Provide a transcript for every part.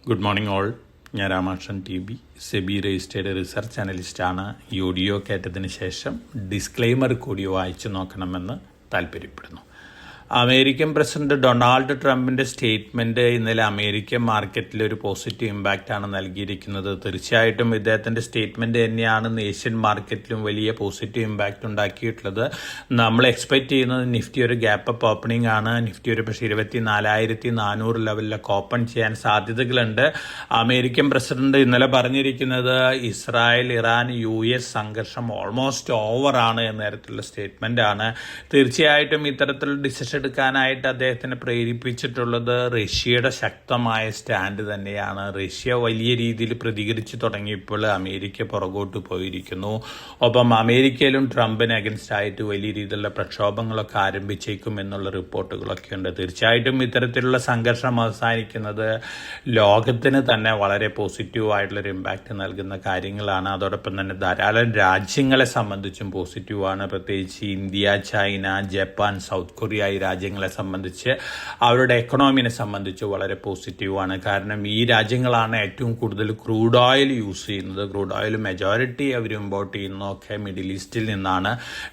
Good morning all. ഞാൻ രാമാക്ഷൻ TB, SEBI registered research അനലിസ്റ്റാണ്. ഈ audio കേട്ടതിന് ശേഷം ഡിസ്ക്ലെയിമർ കൂടി വായിച്ചു നോക്കണമെന്ന് താല്പര്യപ്പെടുന്നു. അമേരിക്കൻ പ്രസിഡന്റ് ഡൊണാൾഡ് ട്രംപിൻ്റെ സ്റ്റേറ്റ്മെൻറ്റ് ഇന്നലെ അമേരിക്കൻ മാർക്കറ്റിൽ ഒരു പോസിറ്റീവ് ഇമ്പാക്റ്റാണ് നൽകിയിരിക്കുന്നത്. തീർച്ചയായിട്ടും ഇദ്ദേഹത്തിൻ്റെ സ്റ്റേറ്റ്മെൻറ്റ് തന്നെയാണ് ഏഷ്യൻ മാർക്കറ്റിലും വലിയ പോസിറ്റീവ് ഇമ്പാക്റ്റ് ഉണ്ടാക്കിയിട്ടുള്ളത്. നമ്മൾ എക്സ്പെക്റ്റ് ചെയ്യുന്നത് നിഫ്റ്റി ഒരു ഗ്യാപ്പ് അപ്പ് ഓപ്പണിംഗ് ആണ്. നിഫ്റ്റി ഒരു പക്ഷേ 24,400 ലെവലിലൊക്കെ ഓപ്പൺ ചെയ്യാൻ സാധ്യതകളുണ്ട്. അമേരിക്കൻ പ്രസിഡന്റ് ഇന്നലെ പറഞ്ഞിരിക്കുന്നത് ഇസ്രായേൽ, ഇറാൻ, US സംഘർഷം ഓൾമോസ്റ്റ് ഓവറാണ് എന്ന തരത്തിലുള്ള സ്റ്റേറ്റ്മെൻ്റ് ആണ്. തീർച്ചയായിട്ടും ഇത്തരത്തിലുള്ള ഡിസിഷൻ എടുക്കാനായിട്ട് അദ്ദേഹത്തിന് പ്രേരിപ്പിച്ചിട്ടുള്ളത് റഷ്യയുടെ ശക്തമായ സ്റ്റാൻഡ് തന്നെയാണ്. റഷ്യ വലിയ രീതിയിൽ പ്രതികരിച്ചു തുടങ്ങിയപ്പോൾ അമേരിക്ക പുറകോട്ട് പോയിരിക്കുന്നു. ഒപ്പം അമേരിക്കയിലും ട്രംപിന് അഗൻസ്റ്റ് ആയിട്ട് വലിയ രീതിയിലുള്ള പ്രക്ഷോഭങ്ങളൊക്കെ ആരംഭിച്ചേക്കും എന്നുള്ള റിപ്പോർട്ടുകളൊക്കെ ഉണ്ട്. തീർച്ചയായിട്ടും ഇത്തരത്തിലുള്ള സംഘർഷം അവസാനിക്കുന്നത് ലോകത്തിന് തന്നെ വളരെ പോസിറ്റീവായിട്ടുള്ളൊരു ഇമ്പാക്റ്റ് നൽകുന്ന കാര്യങ്ങളാണ്. അതോടൊപ്പം തന്നെ ധാരാളം രാജ്യങ്ങളെ സംബന്ധിച്ചും പോസിറ്റീവാണ്. പ്രത്യേകിച്ച് India, China, Japan, south Korea രാജ്യങ്ങളെ സംബന്ധിച്ച് അവരുടെ എക്കണോമിനെ സംബന്ധിച്ച് വളരെ പോസിറ്റീവാണ്. കാരണം ഈ രാജ്യങ്ങളാണ് ഏറ്റവും കൂടുതൽ ക്രൂഡ് ഓയിൽ യൂസ് ചെയ്യുന്നത്. ക്രൂഡ് ഓയിൽ മെജോറിറ്റി അവർ ഇമ്പോർട്ട് ചെയ്യുന്നതൊക്കെ മിഡിൽ ഈസ്റ്റിൽ നിന്നാണ്.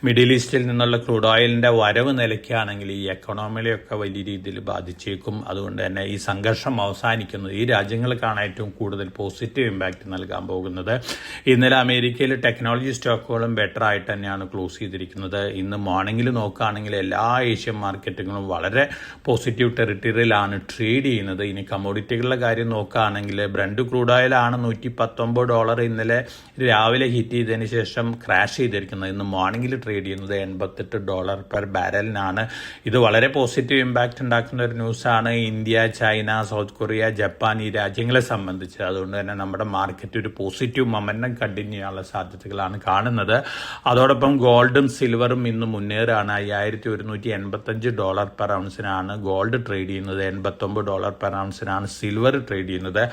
മിഡിൽ ഈസ്റ്റിൽ നിന്നുള്ള ക്രൂഡ് ഓയിലിൻ്റെ വരവ് നിലയ്ക്കാണെങ്കിൽ ഈ എക്കണോമിയെയൊക്കെ വലിയ രീതിയിൽ ബാധിച്ചേക്കും. അതുകൊണ്ട് തന്നെ ഈ സംഘർഷം അവസാനിക്കുന്നത് ഈ രാജ്യങ്ങൾക്കാണ് ഏറ്റവും കൂടുതൽ പോസിറ്റീവ് ഇമ്പാക്റ്റ് നൽകാൻ പോകുന്നത്. ഇന്നലെ അമേരിക്കയിൽ ടെക്നോളജി സ്റ്റോക്കുകളും ബെറ്റർ ആയിട്ട് തന്നെയാണ് ക്ലോസ് ചെയ്തിരിക്കുന്നത്. ഇന്ന് മോർണിംഗിൽ നോക്കുകയാണെങ്കിൽ എല്ലാ ഏഷ്യൻ മാർക്കറ്റുകളും വളരെ പോസിറ്റീവ് ടെറിട്ടറിയിലാണ് ട്രേഡ് ചെയ്യുന്നത്. ഇനി കമ്മോഡിറ്റികളുടെ കാര്യം നോക്കുകയാണെങ്കിൽ ബ്രന്റ് ക്രൂഡ് ഓയിലാണ് $119 ഇന്നലെ രാവിലെ ഹിറ്റ് ചെയ്തതിന് ശേഷം ക്രാഷ് ചെയ്തിരിക്കുന്നത്. ഇന്ന് മോർണിംഗിൽ ട്രേഡ് ചെയ്യുന്നത് $88 പെർ ബാരലിനാണ്. ഇത് വളരെ പോസിറ്റീവ് ഇമ്പാക്റ്റ് ഉണ്ടാക്കുന്ന ഒരു ന്യൂസാണ് India, China, South Korea, Japan ഈ രാജ്യങ്ങളെ സംബന്ധിച്ച്. അതുകൊണ്ട് തന്നെ നമ്മുടെ മാർക്കറ്റ് ഒരു പോസിറ്റീവ് മൊമെന്റം കണ്ടിന്യൂ ചെയ്യാനുള്ള സാധ്യതകളാണ് കാണുന്നത്. അതോടൊപ്പം ഗോൾഡും സിൽവറും ഇന്ന് മുന്നേറാണ്. $5,185 പെർ ഔൺസിനാണ് ഗോൾഡ് ട്രേഡ് ചെയ്യുന്നത്. $89 പെർ ഔൺസിനാണ് സിൽവർ ട്രേഡ് ചെയ്യുന്നത്.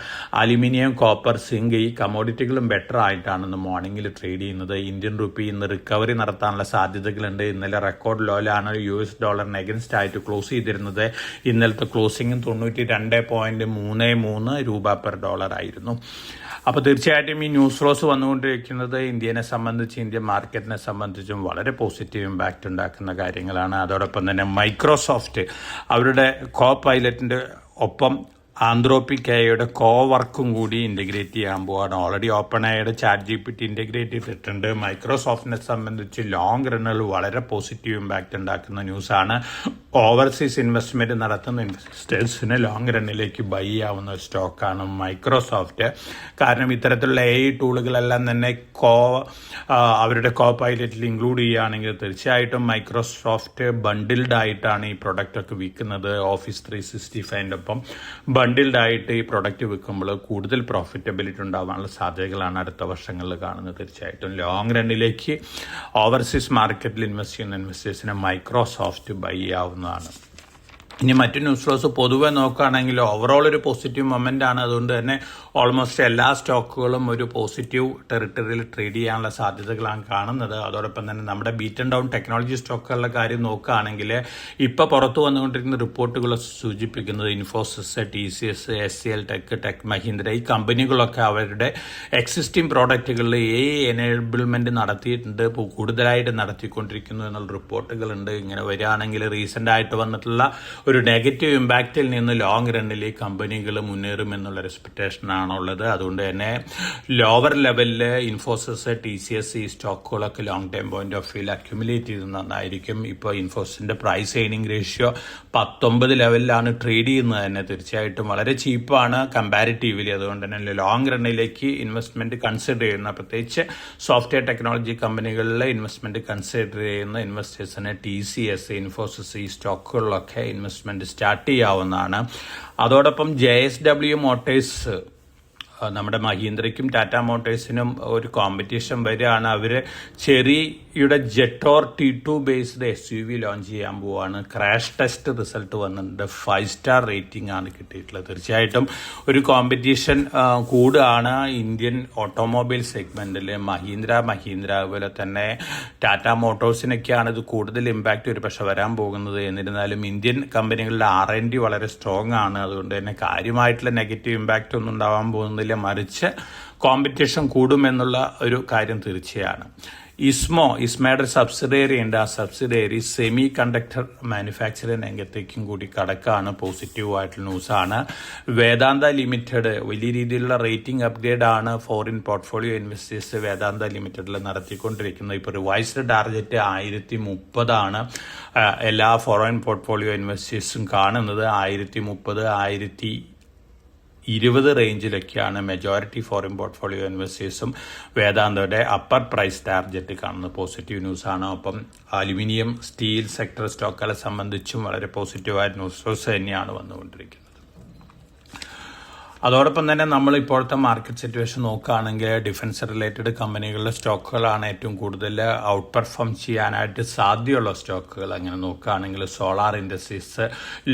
അലുമിനിയം, കോപ്പർ, സിങ്ക് ഈ കമ്മോഡിറ്റികളും ബെറ്റർ ആയിട്ടാണ് ഇന്ന് മോർണിംഗിൽ ട്രേഡ് ചെയ്യുന്നത്. ഇന്ത്യൻ റുപ്പി ഇന്ന് റിക്കവറി നടത്താനുള്ള സാധ്യതകളുണ്ട്. ഇന്നലെ റെക്കോർഡ് ലോയിലാണ് $US അഗൻസ്റ്റ് ആയിട്ട് ക്ലോസ് ചെയ്തിരുന്നത്. ഇന്നലത്തെ ക്ലോസിംഗും 92.33 രൂപ പെർ ഡോളർ ആയിരുന്നു. അപ്പോൾ തീർച്ചയായിട്ടും ഈ ന്യൂസ് ഫ്ലോസ് വന്നുകൊണ്ടിരിക്കുന്നത് ഇന്ത്യനെ സംബന്ധിച്ച്, ഇന്ത്യൻ മാർക്കറ്റിനെ സംബന്ധിച്ചും വളരെ പോസിറ്റീവ് ഇമ്പാക്റ്റ് ഉണ്ടാക്കുന്ന കാര്യങ്ങളാണ്. അതോടൊപ്പം തന്നെ മൈക്രോസോഫ്റ്റ് അവരുടെ പൈലറ്റിൻ്റെ ഒപ്പം ആന്ത്രോപികയുടെ വർക്കും കൂടി ഇൻ്റഗ്രേറ്റ് ചെയ്യാൻ പോവാണ്. ഓൾറെഡി OpenAIയുടെ ChatGPT ഇൻ്റഗ്രേറ്റ് ചെയ്തിട്ടുണ്ട്. മൈക്രോസോഫ്റ്റിനെ സംബന്ധിച്ച് ലോങ് റണ്ണിൽ വളരെ പോസിറ്റീവ് ഇമ്പാക്റ്റ് ഉണ്ടാക്കുന്ന ന്യൂസാണ്. ഓവർസീസ് ഇൻവെസ്റ്റ്മെൻറ്റ് നടത്തുന്ന ഇൻവെസ്റ്റേഴ്സിന് ലോങ് റണ്ണിലേക്ക് ബൈ ആവുന്ന സ്റ്റോക്കാണ് മൈക്രോസോഫ്റ്റ്. കാരണം ഇത്തരത്തിലുള്ള AI ടൂളുകളെല്ലാം തന്നെ അവരുടെ പൈലറ്റിൽ ഇൻക്ലൂഡ് ചെയ്യുകയാണെങ്കിൽ തീർച്ചയായിട്ടും മൈക്രോസോഫ്റ്റ് ബണ്ടിൽഡ് ആയിട്ടാണ് ഈ പ്രൊഡക്റ്റൊക്കെ വിൽക്കുന്നത്. Office 365 ഒപ്പം ബണ്ടിൽഡ് ആയിട്ട് ഈ പ്രൊഡക്റ്റ് വിൽക്കുമ്പോൾ കൂടുതൽ പ്രോഫിറ്റബിലിറ്റി ഉണ്ടാവാനുള്ള സാധ്യതകളാണ് അടുത്ത വർഷങ്ങളിൽ കാണുന്നത്. തീർച്ചയായിട്ടും ലോങ് റണ്ണിലേക്ക് ഓവർസീസ് മാർക്കറ്റിൽ ഇൻവെസ്റ്റ് ചെയ്യുന്ന ഇൻവെസ്റ്റേഴ്സിന് മൈക്രോസോഫ്റ്റ് ബൈ ആവുന്നതാണ്. ഇനി മറ്റു ന്യൂസ് ഫ്ലോസ് പൊതുവെ നോക്കുകയാണെങ്കിൽ ഓവറോൾ ഒരു പോസിറ്റീവ് മൊമെൻ്റ് ആണ്. അതുകൊണ്ട് തന്നെ ഓൾമോസ്റ്റ് എല്ലാ സ്റ്റോക്കുകളും ഒരു പോസിറ്റീവ് ടെറിട്ടറിയിൽ ട്രേഡ് ചെയ്യാനുള്ള സാധ്യതകളാണ് കാണുന്നത്. അതോടൊപ്പം തന്നെ നമ്മുടെ ബീറ്റൻ ഡൗൺ ടെക്നോളജി സ്റ്റോക്കുകളുടെ കാര്യം നോക്കുകയാണെങ്കിൽ ഇപ്പോൾ പുറത്തു വന്നുകൊണ്ടിരിക്കുന്ന റിപ്പോർട്ടുകൾ സൂചിപ്പിക്കുന്നത് Infosys, TCS, SCL tech Mahindra ഈ കമ്പനികളൊക്കെ അവരുടെ എക്സിസ്റ്റിംഗ് പ്രോഡക്റ്റുകളിൽ AI എനേബിൾമെൻറ്റ് നടത്തിയിട്ടുണ്ട്, കൂടുതലായിട്ട് നടത്തിക്കൊണ്ടിരിക്കുന്നു എന്നുള്ള റിപ്പോർട്ടുകളുണ്ട്. ഇങ്ങനെ വരികയാണെങ്കിൽ റീസെൻ്റ് ആയിട്ട് വന്നിട്ടുള്ള ഒരു നെഗറ്റീവ് ഇമ്പാക്റ്റിൽ നിന്ന് ലോങ് റണ്ണിൽ ഈ കമ്പനികൾ മുന്നേറുമെന്നുള്ള എക്സ്പെക്ടേഷൻ ആണുള്ളത്. അതുകൊണ്ട് തന്നെ ലോവർ ലെവലിൽ ഇൻഫോസിസ്, TCS ഈ സ്റ്റോക്കുകളൊക്കെ ലോങ് ടൈം പോയിന്റ് ഓഫ് വ്യൂവിൽ അക്യുമുലേറ്റ് ചെയ്ത് നന്നായിരിക്കും. ഇപ്പോൾ ഇൻഫോസിസിന്റെ പ്രൈസ് ഏർണിംഗ് റേഷ്യോ 19 ലെവലിലാണ് ട്രേഡ് ചെയ്യുന്നത് തന്നെ. തീർച്ചയായിട്ടും വളരെ ചീപ്പാണ് കമ്പാരിറ്റീവ്ലി. അതുകൊണ്ട് തന്നെ ലോങ് റണ്ണിലേക്ക് ഇൻവെസ്റ്റ്മെന്റ് കൺസിഡർ ചെയ്യുന്ന, പ്രത്യേകിച്ച് സോഫ്റ്റ്വെയർ ടെക്നോളജി കമ്പനികളിലെ ഇൻവെസ്റ്റ്മെന്റ് കൺസിഡർ ചെയ്യുന്ന ഇൻവെസ്റ്റേഴ്സിന് TCS, ഇൻഫോസിസ് ഈ സ്റ്റോക്കുകളിലൊക്കെ ഇൻവെസ്റ്റ്മെന്റ് സ്റ്റാർട്ട് ചെയ്യാവുന്നതാണ്. അതോടൊപ്പം JSW മോട്ടേഴ്സ് നമ്മുടെ മഹീന്ദ്രയ്ക്കും ടാറ്റ മോട്ടോഴ്സിനും ഒരു കോമ്പറ്റീഷൻ വരികയാണ്. അവർ ചെറിയുടെ ജെറ്റോർ T2 ബേസ്ഡ് SUV ലോഞ്ച് ചെയ്യാൻ പോവുകയാണ്. ക്രാഷ് ടെസ്റ്റ് റിസൾട്ട് വന്നിട്ടുണ്ട്. 5 സ്റ്റാർ റേറ്റിംഗ് ആണ് കിട്ടിയിട്ടുള്ളത്. തീർച്ചയായിട്ടും ഒരു കോമ്പറ്റീഷൻ കൂടുകയാണ് ഇന്ത്യൻ ഓട്ടോമൊബൈൽ സെഗ്മെന്റിൽ. മഹീന്ദ്ര അതുപോലെ തന്നെ ടാറ്റ മോട്ടോഴ്സിനൊക്കെയാണ് ഇത് കൂടുതൽ ഇമ്പാക്റ്റ് ഒരു പക്ഷെ വരാൻ പോകുന്നത്. എന്നിരുന്നാലും ഇന്ത്യൻ കമ്പനികളുടെ R&D വളരെ സ്ട്രോങ് ആണ്. അതുകൊണ്ട് തന്നെ കാര്യമായിട്ടുള്ള നെഗറ്റീവ് ഇമ്പാക്റ്റ് ഒന്നും ഉണ്ടാവാൻ പോകുന്നില്ല. മറിച്ച് കോമ്പറ്റീഷൻ കൂടുമെന്നുള്ള ഒരു കാര്യം തീർച്ചയാണ്. ഇസ്മയുടെ ഒരു സബ്സിഡിയറി ഉണ്ട്. ആ സബ്സിഡിയറി സെമി കണ്ടക്ടർ മാനുഫാക്ചറിംഗ് രംഗത്തേക്കും കൂടി കടക്കാണ്. പോസിറ്റീവായിട്ടുള്ള ന്യൂസാണ്. വേദാന്ത ലിമിറ്റഡ് വലിയ രീതിയിലുള്ള റേറ്റിംഗ് അപ്ഗ്രേഡ് ആണ് ഫോറിൻ പോർട്ട്ഫോളിയോ ഇൻവെസ്റ്റേഴ്സ് വേദാന്ത ലിമിറ്റഡിൽ നടത്തിക്കൊണ്ടിരിക്കുന്നത്. ഇപ്പോൾ റിവൈസ്ഡ് ടാർഗറ്റ് 1030 ആണ് എല്ലാ ഫോറിൻ പോർട്ട്ഫോളിയോ ഇൻവെസ്റ്റേഴ്സും കാണുന്നത്. 1030, 1020 റേഞ്ചിലൊക്കെയാണ് മെജോറിറ്റി ഫോറിൻ പോർട്ട്ഫോളിയോ ഇൻവെസ്റ്റേഴ്സും വേദാന്തയുടെ അപ്പർ പ്രൈസ് ടാർഗറ്റ് കാണുന്നത്. പോസിറ്റീവ് ന്യൂസാണ്. ഒപ്പം അലുമിനിയം, സ്റ്റീൽ സെക്ടർ സ്റ്റോക്കുകളെ സംബന്ധിച്ചും വളരെ പോസിറ്റീവായ ന്യൂസ് തന്നെയാണ് വന്നുകൊണ്ടിരിക്കുന്നത്. അതോടൊപ്പം തന്നെ നമ്മൾ ഇപ്പോഴത്തെ മാർക്കറ്റ് സിറ്റുവേഷൻ നോക്കുകയാണെങ്കിൽ ഡിഫൻസ് റിലേറ്റഡ് കമ്പനികളുടെ സ്റ്റോക്കുകളാണ് ഏറ്റവും കൂടുതൽ ഔട്ട് പെർഫോം ചെയ്യാനായിട്ട് സാധ്യതയുള്ള സ്റ്റോക്കുകൾ. അങ്ങനെ നോക്കുകയാണെങ്കിൽ സോളാർ ഇൻഡസ്ട്രീസ്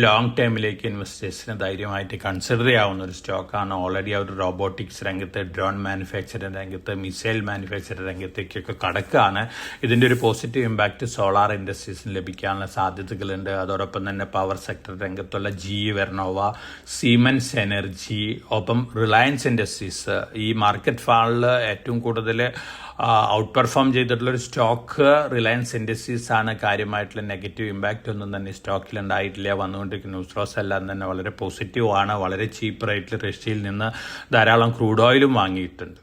ലോങ് ടൈമിലേക്ക് ഇൻവെസ്റ്റേഴ്സിന് ധൈര്യമായിട്ട് കൺസിഡർ ചെയ്യാവുന്ന ഒരു സ്റ്റോക്കാണ്. ഓൾറെഡി അവർ റോബോട്ടിക്സ് രംഗത്ത്, ഡ്രോൺ മാനുഫാക്ചറിംഗ് രംഗത്ത്, മിസൈൽ മാനുഫാക്ചറിംഗ് രംഗത്തേക്കൊക്കെ കടക്കുകയാണ്. ഇതിൻ്റെ ഒരു പോസിറ്റീവ് ഇമ്പാക്റ്റ് സോളാർ ഇൻഡസ്ട്രീസിന് ലഭിക്കാനുള്ള സാധ്യതകളുണ്ട്. അതോടൊപ്പം തന്നെ പവർ സെക്ടർ രംഗത്തുള്ള GE വെർണോവ, സീമെൻസ് എനർജി, ഒപ്പം റിലയൻസ് ഇൻഡസ്ട്രീസ് ഈ മാർക്കറ്റ് ഫാളിൽ ഏറ്റവും കൂടുതൽ ഔട്ട് പെർഫോം ചെയ്തിട്ടുള്ളൊരു സ്റ്റോക്ക് റിലയൻസ് ഇൻഡസ്ട്രീസ് ആണ്. കാര്യമായിട്ടുള്ള നെഗറ്റീവ് ഇമ്പാക്റ്റ് ഒന്നും തന്നെ സ്റ്റോക്കിൽ ഉണ്ടായിട്ടില്ല. വന്നുകൊണ്ടിരിക്കുന്ന ന്യൂസ് ഫ്ലോസ് എല്ലാം തന്നെ വളരെ പോസിറ്റീവ് ആണ്. വളരെ ചീപ്പ് റേറ്റിൽ റഷ്യയിൽ നിന്ന് ധാരാളം ക്രൂഡ് ഓയിലും വാങ്ങിയിട്ടുണ്ട്.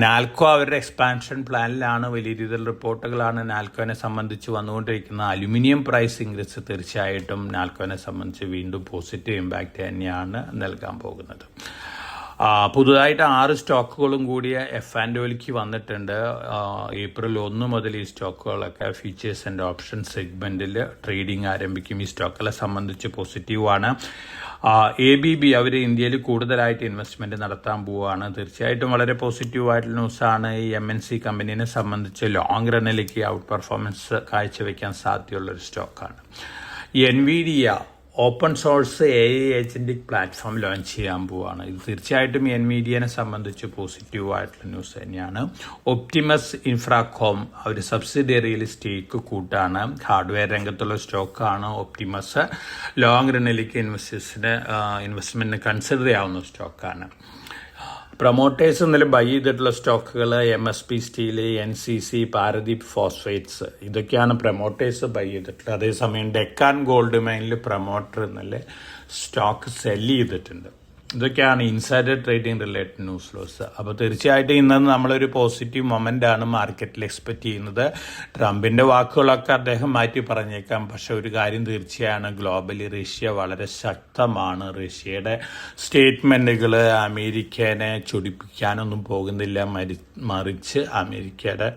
നാൽക്കോ അവരുടെ എക്സ്പാൻഷൻ പ്ലാനിലാണ്. വലിയ രീതിയിലുള്ള റിപ്പോർട്ടുകളാണ് നാൽക്കോനെ സംബന്ധിച്ച് വന്നുകൊണ്ടിരിക്കുന്നത്. അലുമിനിയം പ്രൈസ് ഇൻക്രീസ് തീർച്ചയായിട്ടും നാൽക്കോനെ സംബന്ധിച്ച് വീണ്ടും പോസിറ്റീവ് ഇമ്പാക്റ്റ് തന്നെയാണ് നൽകാൻ പോകുന്നത്. പുതുതായിട്ട് 6 സ്റ്റോക്കുകളും കൂടിയ F&Oയിലേക്ക് വന്നിട്ടുണ്ട്. ഏപ്രിൽ 1 മുതൽ ഈ സ്റ്റോക്കുകളൊക്കെ ഫീച്ചേഴ്സ് ആൻഡ് ഓപ്ഷൻ സെഗ്മെന്റിൽ ട്രേഡിംഗ് ആരംഭിക്കും. ഈ സ്റ്റോക്കുകളെ സംബന്ധിച്ച് പോസിറ്റീവാണ്. ABB അവർ ഇന്ത്യയിൽ കൂടുതലായിട്ട് ഇൻവെസ്റ്റ്മെന്റ് നടത്താൻ പോവുകയാണ്. തീർച്ചയായിട്ടും വളരെ പോസിറ്റീവായിട്ടുള്ള ന്യൂസാണ്. ഈ MNC കമ്പനീനെ സംബന്ധിച്ച് ലോങ് റണ്ണിലേക്ക് ഔട്ട് പെർഫോമൻസ് കാഴ്ചവെക്കാൻ സാധ്യതയുള്ളൊരു സ്റ്റോക്കാണ്. NVIDIA open source AI agentic platform launch ചെയ്യാൻ പോവുകയാണ്. ഇത് തീർച്ചയായിട്ടും NVIDIAനെ സംബന്ധിച്ച് പോസിറ്റീവായിട്ടുള്ള ന്യൂസ് തന്നെയാണ്. ഒപ്റ്റിമസ് ഇൻഫ്രാകോം അവർ സബ്സിഡിയറിയിൽ സ്റ്റേക്ക് കൂട്ടാണ്. ഹാർഡ്വെയർ രംഗത്തുള്ള സ്റ്റോക്കാണ് ഒപ്റ്റിമസ്. ലോങ് റണ്ണിലേക്ക് ഇൻവെസ്റ്റ്മെന്റിന് കൺസിഡർ ചെയ്യാവുന്ന സ്റ്റോക്കാണ്. പ്രൊമോട്ടേഴ്സ് ഇന്നലെ ബൈ ചെയ്തിട്ടുള്ള സ്റ്റോക്കുകൾ MSP steel, NCC, Paradeep phosphates ഇതൊക്കെയാണ് പ്രൊമോട്ടേഴ്സ് ബൈ ചെയ്തിട്ടുള്ളത്. അതേസമയം ഡെക്കാൻ ഗോൾഡ് മൈനിൽ പ്രൊമോട്ടർ ഇന്നലെ സ്റ്റോക്ക് സെല്ല് ചെയ്തിട്ടുണ്ട്. ഇതൊക്കെയാണ് insider trading related news flows. അപ്പോൾ തീർച്ചയായിട്ടും ഇന്ന് നമ്മളൊരു പോസിറ്റീവ് മൊമെന്റ് ആണ് മാർക്കറ്റിൽ എക്സ്പെക്ട് ചെയ്യുന്നത്. ട്രംപിന്റെ വാക്കുകളൊക്കെ അദ്ദേഹം മാറ്റി പറഞ്ഞേക്കാം. പക്ഷെ ഒരു കാര്യം തീർച്ചയാണ്, ഗ്ലോബലി റഷ്യ വളരെ ശക്തമാണ്. റഷ്യയുടെ സ്റ്റേറ്റ്മെന്റുകൾ അമേരിക്കനെ ചൊടിപ്പിക്കാനൊന്നും പോകുന്നില്ല. മറിച്ച് അമേരിക്കയുടെ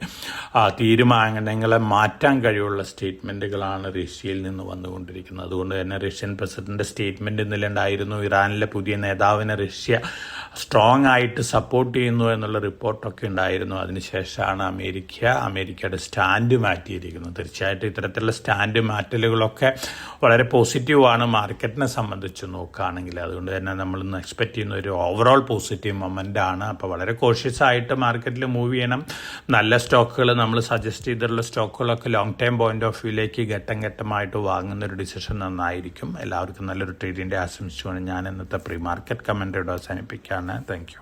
തീരുമാനങ്ങളെ മാറ്റാൻ കഴിവുള്ള സ്റ്റേറ്റ്മെന്റുകളാണ് റഷ്യയിൽ നിന്ന് വന്നുകൊണ്ടിരിക്കുന്നത്. അതുകൊണ്ട് തന്നെ റഷ്യൻ പ്രസിഡന്റ് സ്റ്റേറ്റ്മെന്റ് ഇന്നലെ ഉണ്ടായിരുന്നു. ഇറാനിലെ പുതിയ നേതാവിനെ റഷ്യ സ്ട്രോങ് ആയിട്ട് സപ്പോർട്ട് ചെയ്യുന്നു എന്നുള്ള റിപ്പോർട്ടൊക്കെ ഉണ്ടായിരുന്നു. അതിനുശേഷമാണ് അമേരിക്കയുടെ സ്റ്റാൻഡ് മാറ്റിയിരിക്കുന്നത്. തീർച്ചയായിട്ടും ഇത്തരത്തിലുള്ള സ്റ്റാൻഡ് മാറ്റലുകളൊക്കെ വളരെ പോസിറ്റീവാണ് മാർക്കറ്റിനെ സംബന്ധിച്ച് നോക്കുകയാണെങ്കിൽ. അതുകൊണ്ട് തന്നെ നമ്മളിന്ന് എക്സ്പെക്ട് ചെയ്യുന്ന ഒരു ഓവറോൾ പോസിറ്റീവ് മൊമെന്റ് ആണ്. അപ്പോൾ വളരെ കോഷ്യസ് ആയിട്ട് മാർക്കറ്റിൽ മൂവ് ചെയ്യണം. നല്ല സ്റ്റോക്കുകൾ നമ്മൾ സജസ്റ്റ് ചെയ്തിട്ടുള്ള സ്റ്റോക്കുകളൊക്കെ ലോങ് ടൈം പോയിന്റ് ഓഫ് വ്യൂയിലേക്ക് ഘട്ടം ഘട്ടമായിട്ട് വാങ്ങുന്ന ഒരു ഡിസിഷൻ നന്നായിരിക്കും. എല്ലാവർക്കും നല്ലൊരു ട്രേഡിൻ്റെ ആശംസിച്ചുകൊണ്ട് ഞാൻ ഇന്നത്തെ പ്രീ മാർക്കറ്റ് കമൻറ്ററിയുടെ അവസാനിപ്പിക്കുകയാണ്. Thank you.